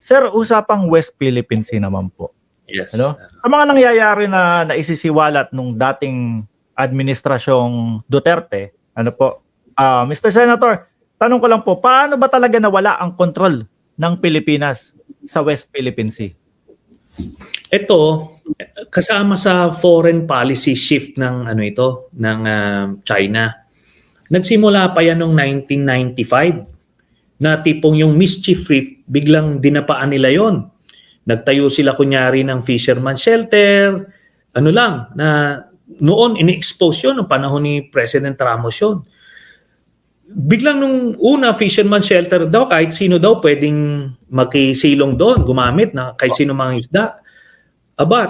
Sir, usapang West Philippine Sea naman po. Yes. Ano? Sa mga nangyayari na naisisiwalat nung dating administrasyong Duterte, ano po, Mr. Senator, tanong ko lang po, paano ba talaga nawala ang control ng Pilipinas sa West Philippine Sea? Ito, kasama sa foreign policy shift ng China. Nagsimula pa yan noong 1995 na tipong yung mischief reef, biglang dinapaan nila yon. Nagtayo sila kunyari ng fisherman shelter, na noon ini-expose yun, noong panahon ni President Ramos yun. Biglang nung una, fisherman shelter daw, kahit sino daw pwedeng makisilong doon, gumamit na kahit sino mga isda.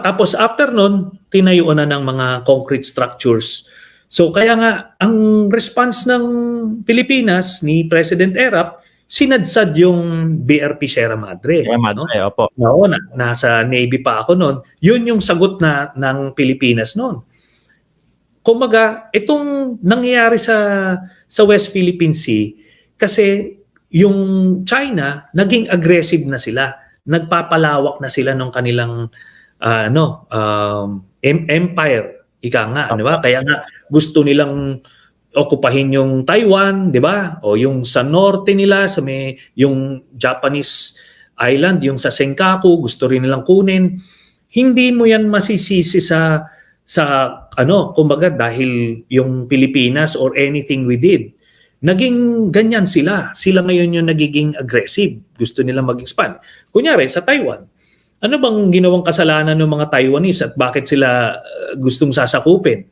Tapos after nun, tinayuan na ng mga concrete structures. So kaya nga, ang response ng Pilipinas ni President Erap, sinadsad yung BRP Sierra Madre. Sierra Madre, opo. Oo, nasa Navy pa ako noon. Yun yung sagot ng Pilipinas noon. Kumbaga, itong nangyayari sa West Philippine Sea, kasi yung China, naging aggressive na sila. Nagpapalawak na sila ng kanilang empire. Ika nga, di ba? Kaya nga, gusto nilang okupahin yung Taiwan, di ba? O yung sa norte nila, yung Japanese island, yung sa Senkaku, gusto rin nilang kunin. Hindi mo yan masisisi sa kumbaga dahil yung Pilipinas or anything we did. Naging ganyan sila. Sila ngayon yung nagiging aggressive. Gusto nila mag-expand. Kunyari, sa Taiwan, ano bang ginawang kasalanan ng mga Taiwanese at bakit sila gustong sasakupin?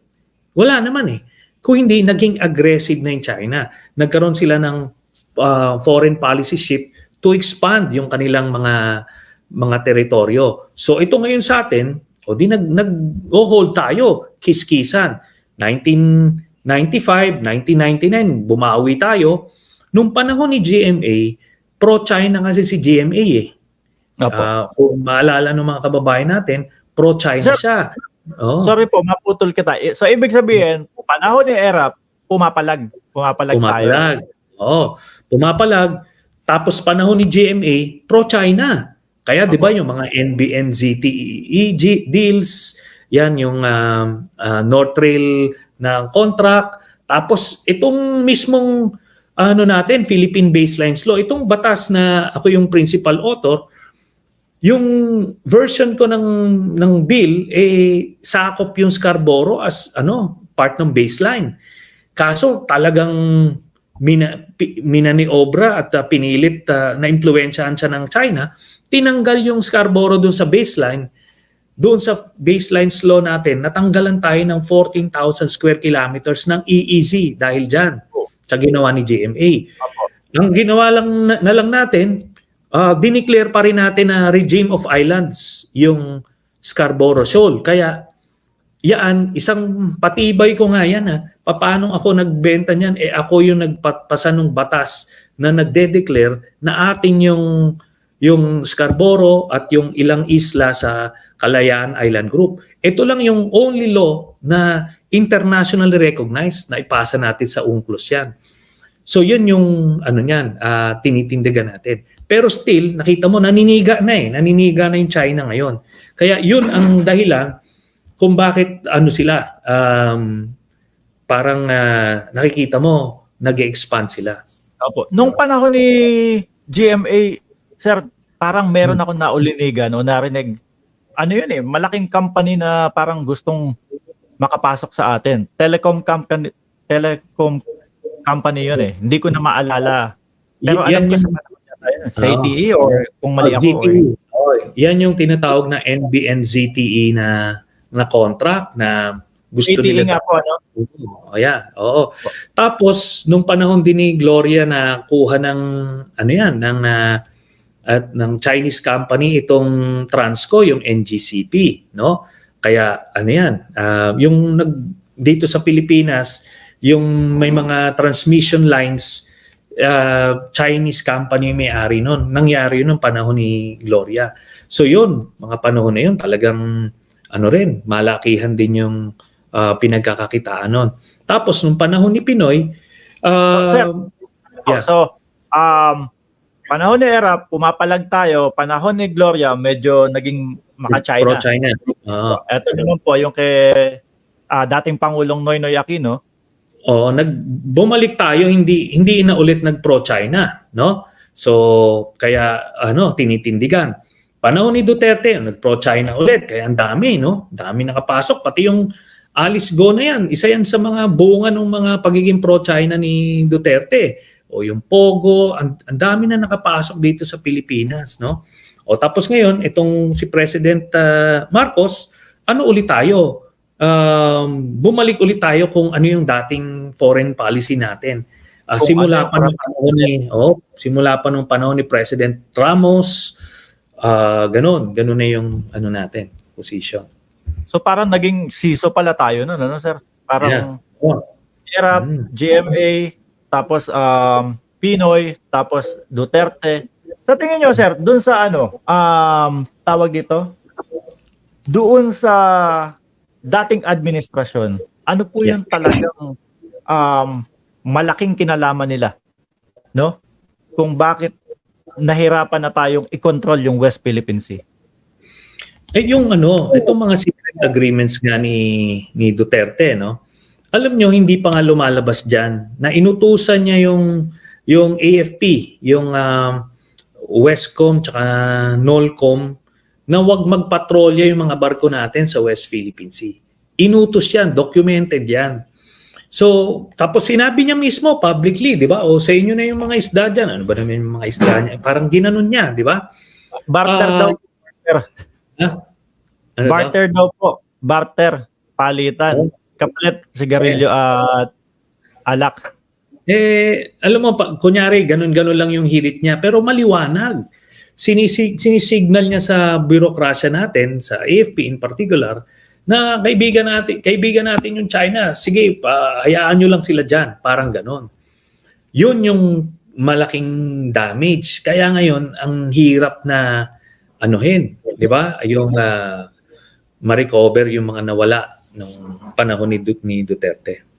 Wala naman eh. Kung hindi, naging aggressive na yung China. Nagkaroon sila ng foreign policy shift to expand yung kanilang mga teritoryo. So ito ngayon sa atin, nag-hold tayo, kiskisan. 1995, 1999, bumawi tayo. Nung panahon ni GMA, pro-China kasi si GMA eh. Kung maalala ng mga kababayan natin, pro-China siya. Oh. Sorry po, maputol kita. So, ibig sabihin, panahon ni Erap, pumapalag tayo. Oo, pumapalag. Tapos panahon ni GMA, pro-China. Kaya di ba yung mga NBN-ZTE deals, yan yung North Rail na contract. Tapos itong mismong Philippine Baselines Law, itong batas na ako yung principal author, yung version ko ng bill sakop yung Scarborough as part ng baseline. Kaso talagang minaniobra at pinilit na impluwensyahan siya ng China, tinanggal yung Scarborough doon sa baseline. Doon sa baselines law natin, natanggalan tayo ng 14,000 square kilometers ng EEZ dahil dyan sa ginawa ni GMA. Ang ginawa lang natin, dineclare pa rin natin na regime of islands yung Scarborough Shoal. Kaya yan, isang patibay ko nga yan. Paano ako nagbenta niyan? Ako yung nagpasa ng batas na nagde-declare na atin yung Scarborough at yung ilang isla sa Kalayaan Island Group. Ito lang yung only law na internationally recognized na ipasa natin sa UNCLOS yan. So yun yung tinitindigan natin. Pero still, nakita mo, naniniga na yung China ngayon. Kaya yun ang dahilan kung bakit sila, parang nakikita mo, nag-expand sila. Opo. Nung panahon ni GMA, sir, parang meron akong naulinigan o narinig, malaking company na parang gustong makapasok sa atin. Telecom company yun eh. Hindi ko na maalala. Pero alam ko sa panahon sa ZTE or kung mali ako. Yan yung tinatawag na NBN-ZTE na contract na gusto ZTE nila. nga po, Oo. Tapos, nung panahon din ni Gloria na kuha ng ng Chinese company itong Transco, yung NGCP, no? Kaya yung dito sa Pilipinas, yung may mga transmission lines, Chinese company may-ari nun. Nangyari yun ng panahon ni Gloria. So yun, mga panahon na yun, talagang malakihan din yung pinagkakakitaan nun. Tapos nung panahon ni Pinoy, sir, so panahon ni Erap, pumapalag tayo. Panahon ni Gloria, medyo naging maka-China. Pro-China. Ito naman po, yung kay dating Pangulong Noynoy Aquino. Bumalik tayo, hindi na ulit nag-pro-China, no? So, kaya tinitindigan. Panahon ni Duterte, nag-pro-China ulit, kaya ang dami, no? Dami nakapasok, pati yung Alice Go na yan, isa yan sa mga bunga ng mga pagiging pro-China ni Duterte. O yung Pogo, ang dami na nakapasok dito sa Pilipinas, no? O tapos ngayon, itong si President Marcos, ano ulit tayo? Bumalik ulit tayo kung ano yung dating foreign policy natin. Simula pa nung panahon ni President Ramos, ganun na yung natin, position. So parang naging siso pala tayo noon, ano sir? Parang Erap, GMA, tapos Pinoy, tapos Duterte. Sa tingin nyo sir, dun sa tawag dito, doon sa dating administrasyon, ano po yung talagang malaking kinalaman nila, no? Kung bakit nahirapan na tayong i-control yung West Philippine Sea. Itong mga secret agreements nga ni Duterte, no? Alam nyo, hindi pa nga lumalabas diyan na inutusan niya yung AFP, yung Westcom tsaka Nolcom na wag magpatrolya yung mga barko natin sa West Philippine Sea. Inutos yan, documented yan. So, tapos sinabi niya mismo publicly, di ba? O sa inyo na yung mga isda dyan. Ano ba naman yung mga isda niya? Parang ginanon niya, di ba? Barter daw. Barter daw po. Barter. Palitan. Kapalit, sigarilyo at alak. Alam mo, kunyari, ganun-ganun lang yung hirit niya. Pero maliwanag. Sinisignal niya sa bürokrasya natin, sa AFP in particular, na kaibigan natin yung China. Sige, hayaan nyo lang sila dyan. Parang ganon. Yun yung malaking damage. Kaya ngayon, ang hirap na di ba? Yung ma-recover yung mga nawala nung panahon ni Duterte.